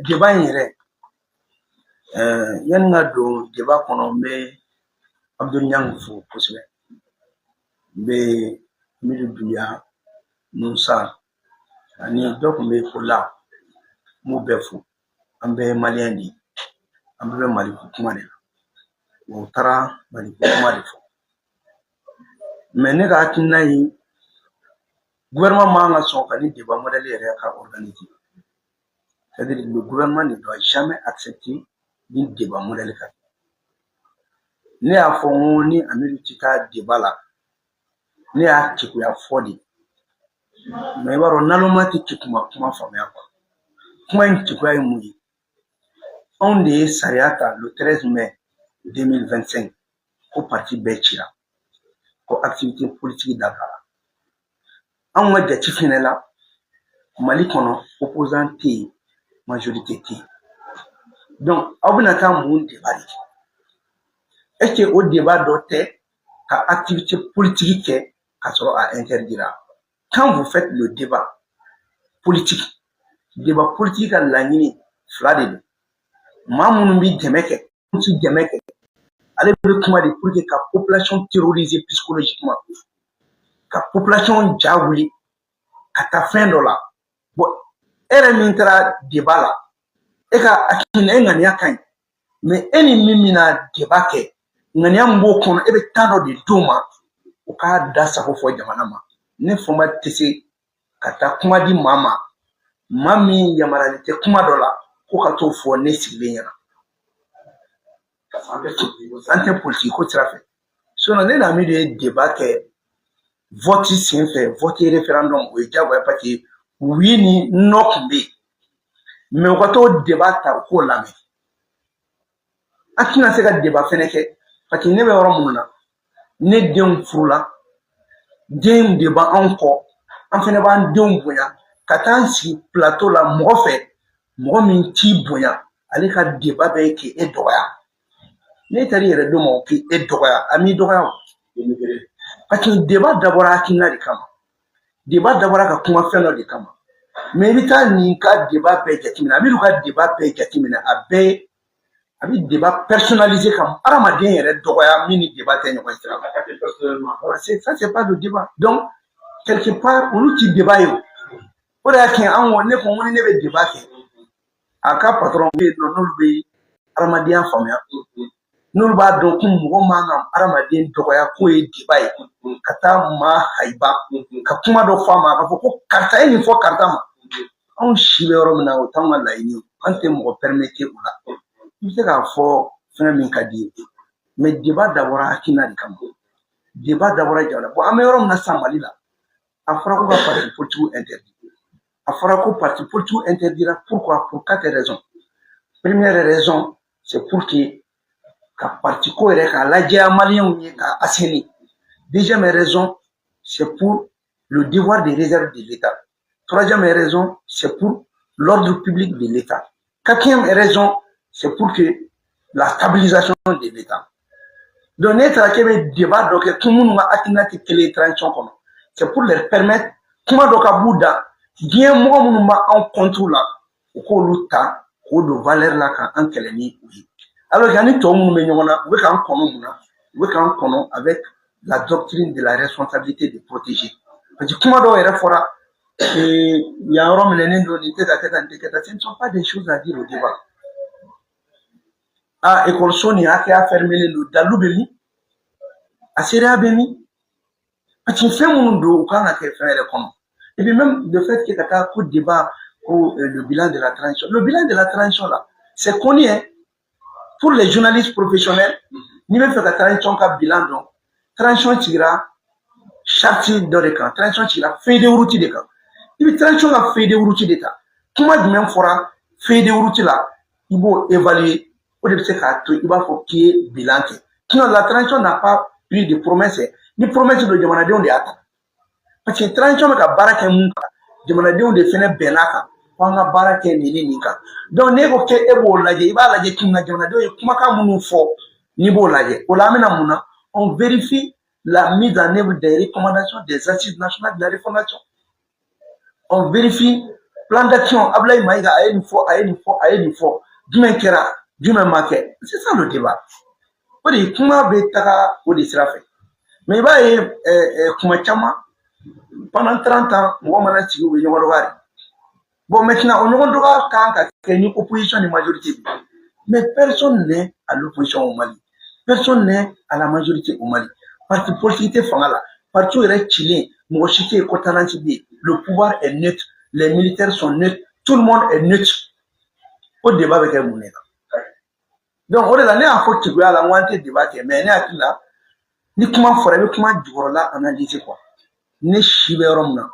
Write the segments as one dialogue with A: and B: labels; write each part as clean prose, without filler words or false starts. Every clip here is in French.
A: débat yɛrɛ yani ŋa don débat kɔnɔ n bɛ Abdul Niang fo kosɛbɛ n bɛ Midu Duya Musa ani dɔ tun bɛ Kola n b'u bɛɛ fo an bɛɛ ye maliyɛn de ye an bɛɛ bɛ Mali ko kuma de la o taara Mali ko kuma de fɔ mais ne ka hakilina ye gouvernement man ka sɔn ka ni débat modèle yɛrɛ ka organiser c'est-à-dire le gouvernement ne doit jamais accepter ni débat modèle ka ne y'a fɔ n ko ni Amidu tɛ taa débat la ne y'a kegunya fɔ de mais i b'a dɔn naloma tɛ kekuma kuma faamuya quoi kuma in kegunya ye mun ye anw de ye sariya ta le 13 mai 2025 ko parti bɛɛ cira ko activité politique dabila anw ka jate fɛnɛ la Mali kɔnɔ opposant tɛ yen majorité tɛ yen donc aw bɛna taa mun débat de kɛ est-ce que o débat dɔ tɛ ka activité politique kɛ ka sɔrɔ a interdira quand vous faites le débat politique ka laɲini fila de don maa minnu bɛ dɛmɛ kɛ minnu tɛ dɛmɛ kɛ ale bɛ kuma de pour que ka population terroriser psychologiquement ka population ja wuli ka taa fɛn dɔ la bon e yɛrɛ min taara débat la e ka hakilina e ŋaniya ka ɲi mais e ni min bɛna débat kɛ ŋaniya min b'o kɔnɔ e bɛ temps dɔ de d'o ma o k'a da sago fɔ jamana ma ne fɔma tɛ se ka taa kuma di maa ma maa min yamaruyalen tɛ kuma dɔ la ko ka t'o fɔ ne sigilen ɲɛna an tɛ politique ko sira fɛ sinon ne n'ami de ye débat kɛ vote sen fɛ vote référendum o ye diyagoya parce que oui ni non tun bɛ yen mais u ka t'o débat ta u k'o lamɛn an tɛna se ka débat fɛnɛ kɛ parce que ne bɛ yɔrɔ minnu na ne denw furula den de b'anw kɔ an fɛnɛ b'an denw bonya ka taa an sigi plateau la mɔgɔ fɛ mɔgɔ min t'i bonya ale ka débat bɛ k'e dɔgɔya ne taara i yɛrɛ dɔn ma o k'e dɔgɔya a m'i dɔgɔya o parce que débat dabɔra hakilina de kama débat dabɔra ka kuma fɛn dɔ de kama mais i bɛ taa nin ka débat bɛɛ jateminɛ a bɛ ka débat bɛɛ jateminɛ a bɛɛ a bɛ débat personnalisé ka hadamaden yɛrɛ dɔgɔya min ni débat tɛ ɲɔgɔn sira la ça c'est pas le débat donc quelque part olu ti débat ye o de y'a kɛ an ne ko n ko ni ne bɛ débat kɛ a ka patron bɛ yen nɔ n'olu bɛ hadamadenya faamuya n'olu b'a dɔn ko mɔgɔ man ka hadamaden dɔgɔya k'o ye débat ye ka taa maa hayiba ka kuma dɔ fɔ a ma k'a fɔ ko karisa ye nin fɔ karisa ma anw si bɛ yɔrɔ min na o t'anw ka laɲini ye an tɛ mɔgɔ permettre o la i bɛ se k'a fɔ fɛn min ka di ye mais débat dabɔra hakilina de kama débat dabɔra jamana bon an bɛ yɔrɔ min na sisan Mali la a fɔra ko ka parti politique interdit a fɔra ko parti politique interdira pourquoi pour 4 raisons première raison c'est pour que ka parti ko yɛrɛ k'a lajɛya maliyɛnw ye k'a assainir deuxième raison c'est pour le devoir de réserve de l'État troisième raison c'est pour l'ordre public de l'État quatrième raison c'est pour que la stabilisation de l'État donc ne taara k'e bɛ débat dɔ kɛ ko minnu ka hakilina tɛ kelen ye transition kɔnɔ c'est pour leur permettre kuma dɔ ka b'u da diɲɛ mɔgɔ minnu b'anw contre la u k'olu ta k'o don valeur la k'an kɛlɛ ni u ye alors que ani tɔw minnu bɛ ɲɔgɔn na u bɛ k'an kɔnɔ mun na u bɛ k'an kɔnɔ avec la doctrine de la responsabilité de protéger parce que kuma dɔw yɛrɛ fɔra yan yɔrɔ minɛnen don nin tɛ ka kɛ tan nin tɛ kɛ tan ce ne sont pas des choses à dire au débat ah école nin hakɛya fermelen don dalu bɛ min a seereya bɛ min parce que fɛn minnu don u kan ka kɛ fɛn yɛrɛ kɔnɔ et puis même le fait que ka taa ko débat ko le bilan de la transition là c'est connu hein pour les journalistes professionnels n'i bɛ fɛ ka transition ka bilan dɔn transition sigira charte dɔ de kan transition sigira feuille de route de kan i bɛ transition ka feuille de route de ta kuma jumɛn fɔra feuille de route la i b'o évaluer o de bɛ se k'a to i b'a fɔ k'i ye bilan kɛ sinon la transition n'a pas eu de promesse ni promesse don jamanadenw de y'a ta parce que transition bɛ ka baara kɛ mun kan jamanadenw de fɛnɛ bɛnn'a kan ko an ka baara kɛ nin ni nin kan donc n'e ko k'e b'o lajɛ i b'a lajɛ kun na jamanadenw ye kumakan minnu fɔ n'i b'o lajɛ o la an bɛna mun na on vérifie la mise en œuvre des recommandations des assises nationales de la refondation on vérifie plan d'action, Ablaye Maïga a une fois. Jumɛn kɛra, jumɛn ma kɛ. C'est ça le débat. O de kuma bɛ taga o de sira fɛ. Mais i b'a ye kuma caman pendant 30 ans mɔgɔ mana sigi u bɛ ɲɔgɔn dɔgɔya. Bon maintenant o ɲɔgɔn dɔgɔya kan ka kɛ ni opposition ni majorité. Mais personne n'est à l'opposition au Mali. Personne n'est à la majorité au Mali. Parti politique tɛ fanga la. Parti yɛrɛ cilen mɔgɔ si tɛ yen ko talent bɛ yen. Le pouvoir est neutre. Les militaires sont neutres. Tout le monde est neutre. Au débat bɛ kɛ mun de la. Donc o de la ne y'a fɔ keguya la n ko an tɛ débat kɛ mais ne hakili la ni kuma fɔra i bɛ kuma jukɔrɔla analyser quoi. Ne si bɛ yɔrɔ min na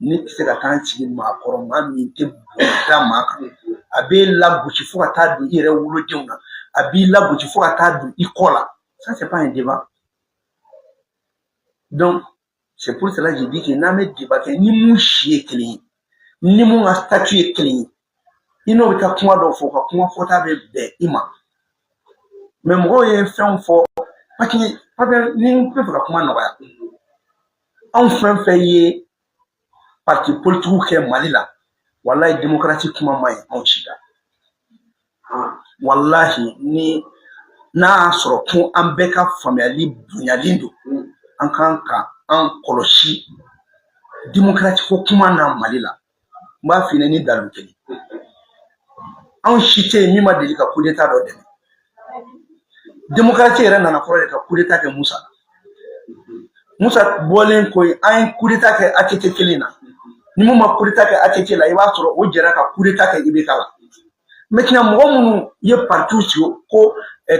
A: ne tɛ se ka taa n sigi maakɔrɔ maa min tɛ da maa kan. A b'e lagosi fo ka taa don i yɛrɛ wolodenw na. A b'i lagosi fo ka taa don i kɔ la. Ça c'est pas un débat. Donc c'est pour cela que je dis que n'an bɛ débat kɛ ni mun si ye kelen ye ni mun ka statut ye kelen ye i n'o bɛ taa kuma dɔw fɔ ka kuma fɔta bɛ bɛn i ma. Mais mɔgɔw ye fɛnw fɔ parce que ni n bɛ fɛ ka kuma nɔgɔya anw fɛn fɛn ye parti politique kɛ Mali la walahi démocratie kuma man ɲi anw si la. Walahi ni n'a y'a sɔrɔ ko an bɛɛ ka faamuyali bonyalen don an kan ka an kɔlɔsi démocratie ko kuma na Mali la n b'a f'i ɲɛna ni dalu kelen. Anw si tɛ yen min ma deli ka coup d'état dɔ dɛmɛ. Démocratie yɛrɛ nana fɔlɔ de ka coup d'état kɛ Musa la. Musa bɔlen ko an ye coup d'état kɛ ATT kelen na. Ni mun ma coup d'état kɛ ATT la i b'a sɔrɔ o jɛra ka coup d'état kɛ IBK la. Maintenant mɔgɔ minnu ye parti sigi ko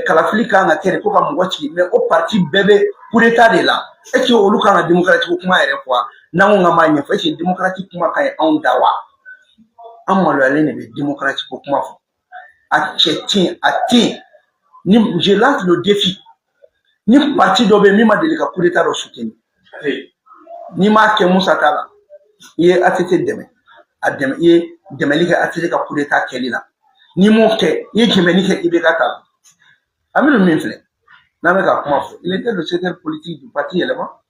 A: kalafili kan ka kɛ de ko ka mɔgɔ sigi mais o parti bɛɛ bɛ coup d'état de la. Est-ce que olu kan ka démocratie ko kuma yɛrɛ fɔ n'an ko k'an b'a ɲɛfɔ est-ce que démocratie kuma ka ɲi anw da wa? An maloyalen de bɛ démocratie ko kuma fɔ. A cɛ ten a ten ni je lance le défi ni parti dɔ bɛ yen min ma deli ka coup d'état dɔ soutenir n'i m'a kɛ Musa ta la i ye ATT dɛmɛ a dɛmɛ i ye dɛmɛli kɛ ATT ka coup d'état kɛli la n'i m'o kɛ i ye dɛmɛli kɛ IBK ta la. Aminu min filɛ n'an bɛ ka kuma fɔ il était le secrétaire politique du parti Yɛlɛma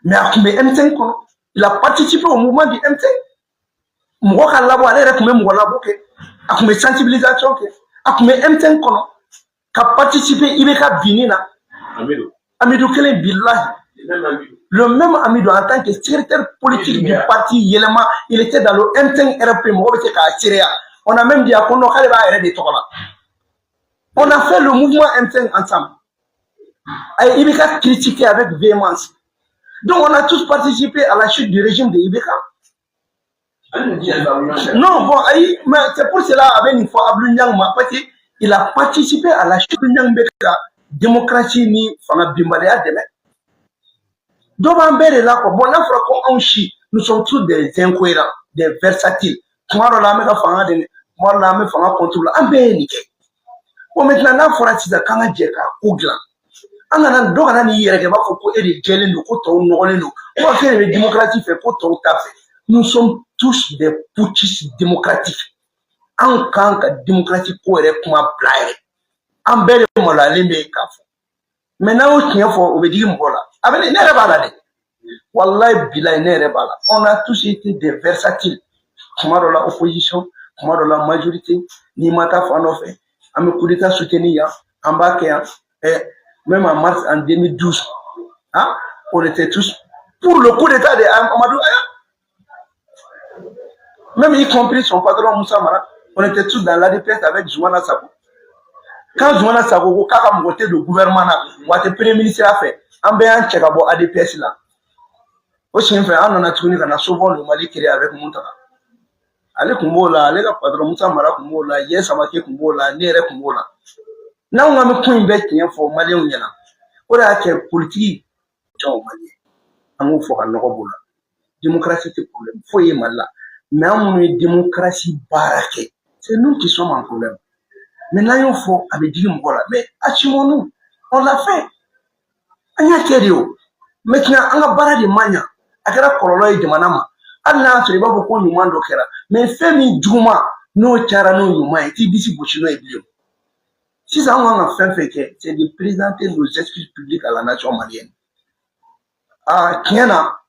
A: mais a tun bɛ M5 kɔnɔ il a participé au mouvement du M5 mɔgɔ ka labɔ ale yɛrɛ tun bɛ mɔgɔ labɔ kɛ a tun bɛ sensibilisation kɛ a tun bɛ M5 kɔnɔ ka participer IBK binni na. Amidou kelen billahi le même Amidou en tant que secrétaire politique du parti Yɛlɛma il était dans le M5 RP mɔgɔ bɛ se k'a sereya. On a même dit à Kono k'ale b'a yɛrɛ de tɔgɔ la. On a fait le mouvement M5 ensemble. Et IBK critiqué avec véhémence. Donc on a tous participé à la chute du régime de IBK. Non, bon, mais c'est pour cela avec une fois Abdou Niang parce qu'il a participé à la chute de Niang Beka, démocratie ni fana bimbaleya dɛmɛ. Donc on est là quoi. Bon, là on chie, nous sommes tous des incohérents, des versatiles. Comment on a mis la fanga de moi on a mis fanga contrôle en béni. Bon maintenant là faut rester dans quand jeka ougla. On a donc on a ni yɛrɛ kɛ b'a fɔ ko e de jɛlen don ko tɔw nɔgɔlen don. On va faire une démocratie fait ko tɔw ta fait. Nous sommes tous des putschistes démocratiques. En tant que démocratie pour être comme un blague. En belle molale mais kafo. Maintenant on tient fort au dire m'vola. Avec ne rebalade. Wallahi billahi ne rebala. On a tous été des versatiles. Comment dans la opposition, comment dans la majorité, ni mata fano fait. On me coup d'état soutenu en bas même en mars en 2012. Hein? On était tous pour le coup d'état de Amadou Aya. Même y compris son patron Moussa Mara, on était tous dans l'ADPS avec Zouana Sako. Quand Zouana Sako, quand on a voté le gouvernement, on a été premier ministre à faire, on a un tchèque à ADPS là. Aussi, on a tourné dans la souvent le Mali qui est avec Moutara. Allez, Kumbola, allez, le patron Moussa Mara Kumbola, yes, Amake Kumbola, Nere Kumbola. Là, on a mis point bête qui est pour Mali. On a été politique, au Mali. On a fait un robot. Démocratie, c'est le problème. Il faut y aller là. Mais on a une démocratie baraquée. C'est nous qui sommes en problème. Maintenant, il faut avec dire voilà. Mais assumons-nous. On l'a fait. On a fait. Maintenant, on a barré de mania. On a coloré de manama. On a fait beaucoup de monde au mais Femi Djouma, no chara no yuma, et il dit que et bio. Si ça on a fait, c'est de présenter nos excuses publiques à la nation malienne. Ah, Kiana,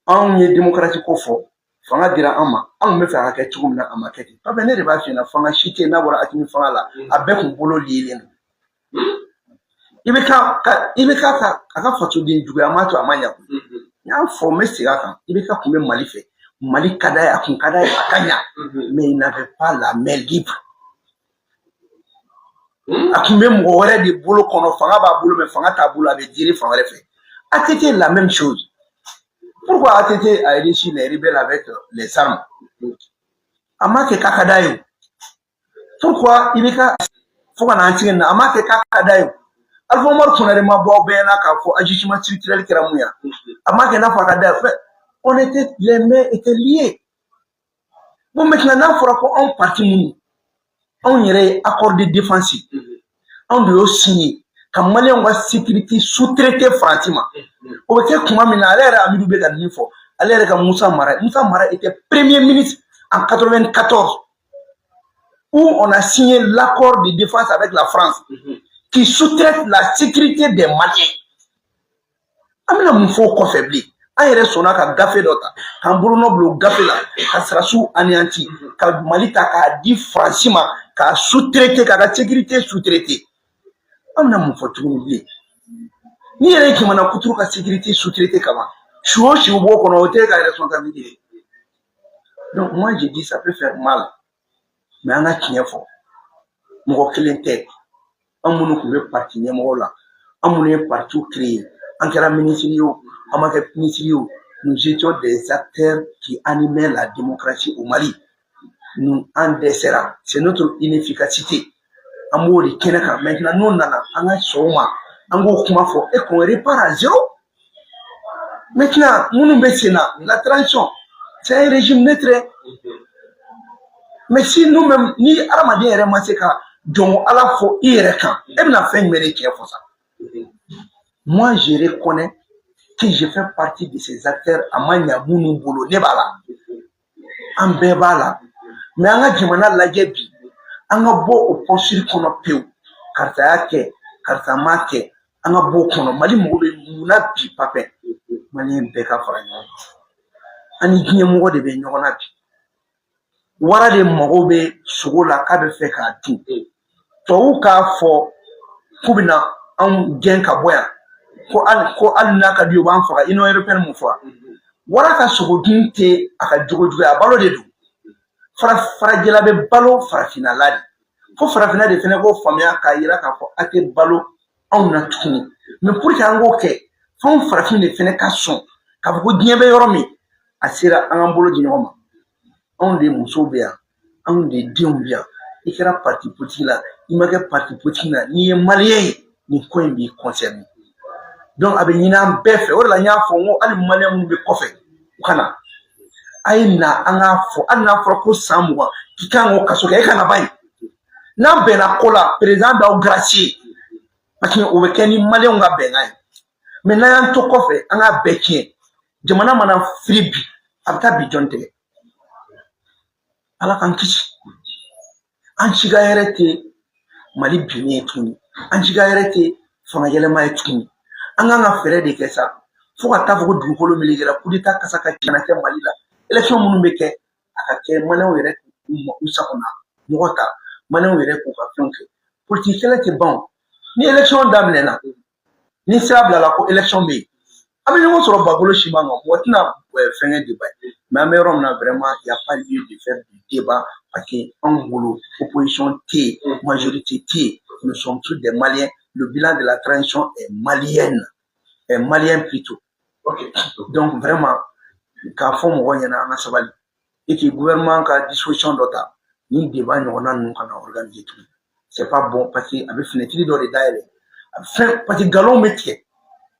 A: on est démocratique au fond. fanga dira an ma an bɛ fɛ ka kɛ cogo min na a ma kɛ ten parce que ne de b'a f'i ɲɛna fanga si tɛ n'a bɔra Asimi fanga la a bɛɛ kun bolo liilen don i bɛ ka a ka fasoden juguya ma to a ma ɲa n y'a fɔ n bɛ segin a kan i bɛ ka kun bɛ Mali fɛ Mali ka d'a ye a kun ka d'a ye a ka ɲa mais il n'avait pas la main libre a kun bɛ mɔgɔ wɛrɛ de bolo kɔnɔ fanga b'a bolo mais fanga t'a bolo a bɛ diri fan wɛrɛ fɛ ATT la même chose. Pourquoi ATT a réussi les rebelles avec les armes? Amake Kakadayo. Pourquoi il est à Foganantine, Amake Kakadayo? Alpha Mor Fonarema Bobena, pour agissement structurel Kramouya. Amake Nafakadayo. On était, les mains étaient liées. Bon, maintenant, il faudra qu'on partit, on irait accorder défensif. On doit signer. Quand Malien va sécurité sous-traité Fatima. Au fait, comment Minalera a mis le niveau. Alors que Moussa Mara était premier ministre en 1994, où on a signé l'accord de défense avec la France, qui sous-traite la sécurité des Maliens. Amina Moufo Kofebli. Un restaurant qui a gafé d'autres. Quand Bruno Blo gafé là, quand Srassou anéanti, quand Malita a dit Francima, qui a sous-traité, qui a la sécurité sous-traitée. Amna Moufo oublié. Ni yɛrɛ qui mana kuturu ka sécurité sous-traité kama si o si b'o kɔnɔ o tɛ ka responsabilité. Donc moi je dis ça peut faire mal mais an ka tiɲɛ fɔ mɔgɔ kelen tɛ an minnu tun bɛ parti ɲɛmɔgɔ la an minnu ye parti créé an kɛra ministre ye o an ma kɛ ministre ye o nous étions des acteurs qui animaient la démocratie au Mali. Nous en dessert c'est notre inefficacité an b'o de kɛnɛ kan maintenant n'o nana an ka sɔn o ma. Et qu'on répare à zéro. Maintenant, nous la transition, c'est un régime neutre. Mais si nous-mêmes, ni Aramadien et Maseka, donc à la fois, il est quand, et bien, fait une qui pour ça. Moi, je reconnais que je fais partie de ces acteurs à Mania Bounou Bolo, Nebala, en Bebala, mais en a Jimana la Gebi, en a beau au poursuivre qu'on a pu, Kartake, Kartamake, an ka bɔ kɔnɔ Mali mɔgɔ bɛ mun na bi papɛ Maliyɛn bɛɛ ka fara ɲɔgɔn kan ani diɲɛ mɔgɔ de bɛ ɲɔgɔn na bi wara de mago bɛ sogo la k'a bɛ fɛ k'a dun tubabuw k'a fɔ k'u bɛna anw gɛn ka bɔ yan ko hali n'a ka di u b'an faga Union européenne mun fɔ wara ka sogo dun tɛ a ka jogo jugu a balo de don farajɛla bɛ balo farafinna la de fo farafinna de fɛnɛ k'o faamuya k'a yira k'a fɔ a tɛ balo on a tout mais pour que ango ke fon farafin de fene ka son ka ko diɲɛ bɛ yɔrɔ min a sera an bolo di ɲɔgɔn ma anw de muso bɛ yan anw de denw bɛ yan i kɛra parti politique la i ma kɛ parti politique la ni ye malien ye ni ko in b'i concerné donc a bɛ ɲini an bɛɛ fɛ o de la n y'a fɔ n ko hali malien minnu bɛ kɔfɛ u ka na a ye na an k'a fɔ hali n'a fɔra ko san 20 k'i kan k'o kaso kɛ e kana ba yen n'an bɛnna ko la président b'aw gracier. Parce que on veut qu'il y ait des Maliens qui ont gagné. Mais là, il y a tout fait, on a béqué. Je m'en ai fribi, après bijonte. Alors quand on chiga arrêté, Mali bien tout. On chiga arrêté, son élément est tout. On a fait des caisses. Faut que tu aies du colo militaire pour dire que ça a été Mali là. Élection mon béqué, à quel moment on est où ça on a. Mouata, maintenant on est pour faire que. Politique là c'est bon. Ni élection d'Amena, ni sable à la élection B. Amélie sur le bagolo chimano, what n'a fait un débat. Mais à Méron, vraiment, il n'y a pas lieu de faire du débat parce qu'en boulot, opposition T, majorité T, nous sommes tous des Maliens. Le bilan de la transition est malien plutôt. Okay. Donc vraiment, quand on voit qu'il y a un savali et que le gouvernement a disposition d'autres, ni débat nous on a organisé tout. C'est pas bon parce que avec fenêtre dans les daïres parce que galon métier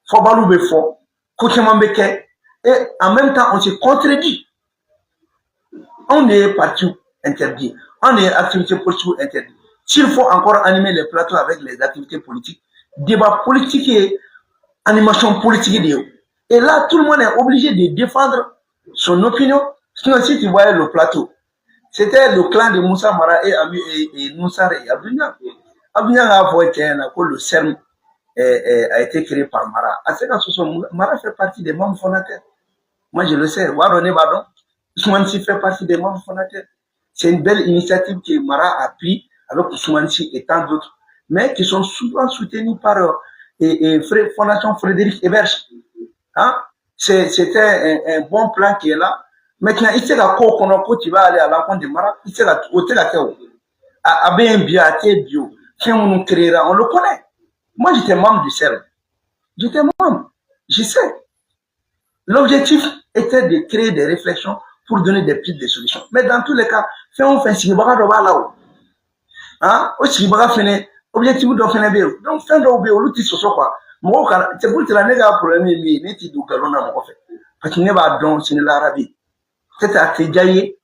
A: faut balou be fort côté mambeke et en même temps on se contredit on est parti interdit on est activité politique interdit s'il faut encore animer les plateaux avec les activités politiques débat politique et animation politique et là tout le monde est obligé de défendre son opinion sinon si tu voyais le plateau. C'était le clan de Moussa Mara et Moussa et Abdounia. Abdounia a avoué que le CERM a été créé par Mara. À ce moment, Mara fait partie des membres fondateurs. Moi, je le sais. Waroné Badon, Ousmane Sy fait partie des membres fondateurs. C'est une belle initiative que Mara a prise avec Ousmane Sy et tant d'autres, mais qui sont souvent soutenus par Fondation Frédéric Ebert. Hein? C'était un bon plan qui est là. Maintenant, il sait quand tu vas aller à l'encontre de Mara, il sait la théo. Bien bio, on le connaît. Moi, j'étais membre du CERN. J'étais membre. Je sais. L'objectif était de créer des réflexions pour donner des petites solutions. Mais dans tous les cas, on fait ce là-haut. Hein? Aussi, objectif de faire bien. Donc, fin de l'outil sur quoi. C'est pour que la négative problème est lié, n'est-ce pas, parce qu'il n'est pas donc, c'est l'Arabie. C'était à Téjaye,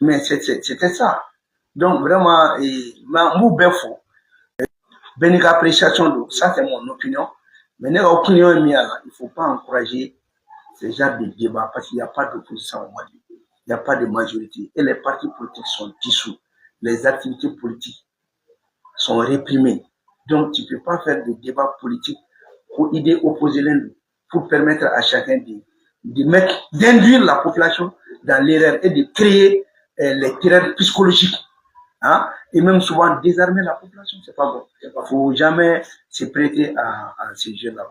A: mais c'était ça. Donc, vraiment, mou befo. Bénéfique appréciation, ça c'est mon opinion. Mais l'opinion est mise là. Il ne faut pas encourager ce genre de débat parce qu'il n'y a pas d'opposition au Mali. Il n'y a pas de majorité. Et les partis politiques sont dissous. Les activités politiques sont réprimées. Donc, tu ne peux pas faire de débat politique pour idées opposées l'un l'autre, pour permettre à chacun d'induire la population dans l'erreur et de créer les terreurs psychologiques. Hein? Et même souvent désarmer la population, c'est pas bon. Il ne faut jamais se prêter à ces jeux-là.